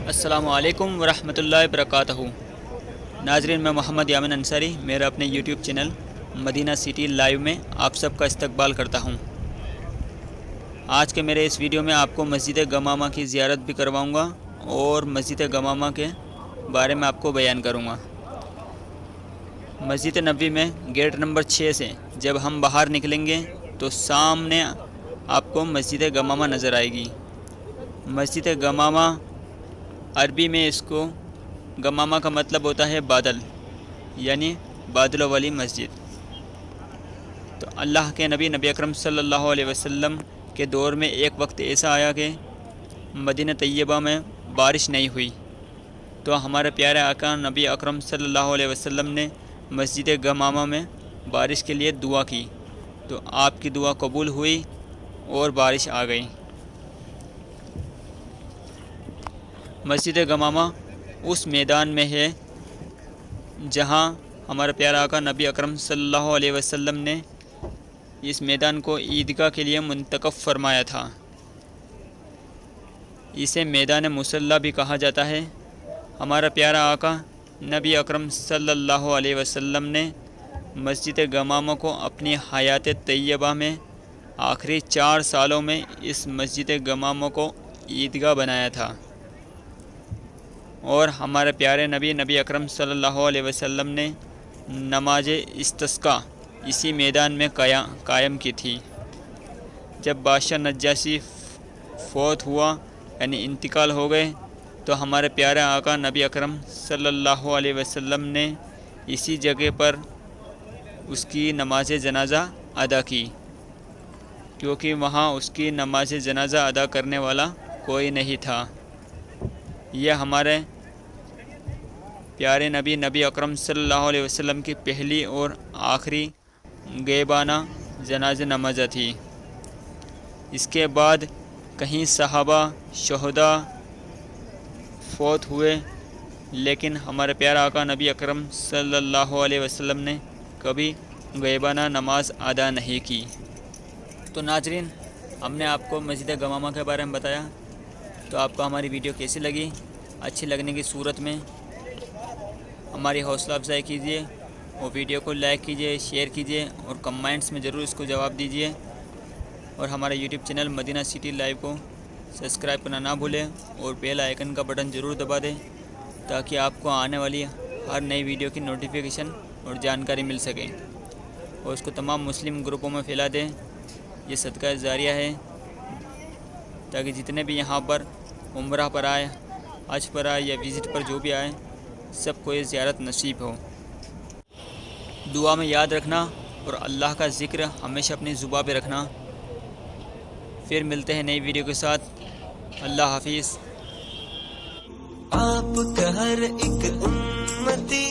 السلام علیکم ورحمۃ اللہ وبرکاتہ۔ ناظرین، میں محمد یامن انصاری میرا اپنے یوٹیوب چینل مدینہ سٹی لائیو میں آپ سب کا استقبال کرتا ہوں۔ آج کے میرے اس ویڈیو میں آپ کو مسجد گمامہ کی زیارت بھی کرواؤں گا اور مسجد گمامہ کے بارے میں آپ کو بیان کروں گا۔ مسجد نبوی میں گیٹ نمبر 6 سے جب ہم باہر نکلیں گے تو سامنے آپ کو مسجد گمامہ نظر آئے گی۔ مسجد گمامہ عربی میں اس کو گمامہ کا مطلب ہوتا ہے بادل، یعنی بادلوں والی مسجد۔ تو اللہ کے نبی اکرم صلی اللہ علیہ وسلم کے دور میں ایک وقت ایسا آیا کہ مدینہ طیبہ میں بارش نہیں ہوئی، تو ہمارے پیارے آقا نبی اکرم صلی اللہ علیہ وسلم نے مسجد گمامہ میں بارش کے لیے دعا کی، تو آپ کی دعا قبول ہوئی اور بارش آ گئی۔ مسجد گمامہ اس میدان میں ہے جہاں ہمارا پیارا آقا نبی اکرم صلی اللہ علیہ وسلم نے اس میدان کو عیدگاہ کے لیے منتخب فرمایا تھا۔ اسے میدان مصلی بھی کہا جاتا ہے۔ ہمارا پیارا آقا نبی اکرم صلی اللہ علیہ وسلم نے مسجد گمامہ کو اپنی حیات طیبہ میں آخری 4 سالوں میں اس مسجد گمامہ کو عیدگاہ بنایا تھا، اور ہمارے پیارے نبی اکرم صلی اللہ علیہ وسلم نے نماز استسقاء اسی میدان میں قائم کی تھی۔ جب بادشاہ نجاشی فوت ہوا، یعنی انتقال ہو گئے، تو ہمارے پیارے آقا نبی اکرم صلی اللہ علیہ وسلم نے اسی جگہ پر اس کی نماز جنازہ ادا کی، کیونکہ وہاں اس کی نماز جنازہ ادا کرنے والا کوئی نہیں تھا۔ یہ ہمارے پیارے نبی اکرم صلی اللہ علیہ وسلم کی پہلی اور آخری غیبانہ جنازہ نماز تھی۔ اس کے بعد کہیں صحابہ شہداء فوت ہوئے، لیکن ہمارے پیارا آقا نبی اکرم صلی اللہ علیہ وسلم نے کبھی غیبانہ نماز ادا نہیں کی۔ تو ناظرین، ہم نے آپ کو مسجد گمامہ کے بارے میں بتایا، تو آپ کو ہماری ویڈیو کیسی لگی؟ اچھی لگنے کی صورت میں ہماری حوصلہ افزائی کیجیے اور ویڈیو کو لائک کیجیے، شیئر کیجیے اور کمنٹس میں ضرور اس کو جواب دیجیے، اور ہمارے یوٹیوب چینل مدینہ سٹی لائیو کو سبسکرائب کرنا نہ بھولیں اور بیل آئیکن کا بٹن ضرور دبا دیں، تاکہ آپ کو آنے والی ہر نئی ویڈیو کی نوٹیفیکیشن اور جانکاری مل سکے، اور اس کو تمام مسلم گروپوں میں پھیلا دیں۔ یہ صدقہ جاریہ ہے، تاکہ جتنے بھی یہاں پر عمرہ پر آئے، حج پر آئے یا وزٹ پر جو بھی آئے، سب کو یہ زیارت نصیب ہو۔ دعا میں یاد رکھنا اور اللہ کا ذکر ہمیشہ اپنی زبان پہ رکھنا۔ پھر ملتے ہیں نئی ویڈیو کے ساتھ۔ اللہ حافظ۔ آپ کا ہر ایک امتی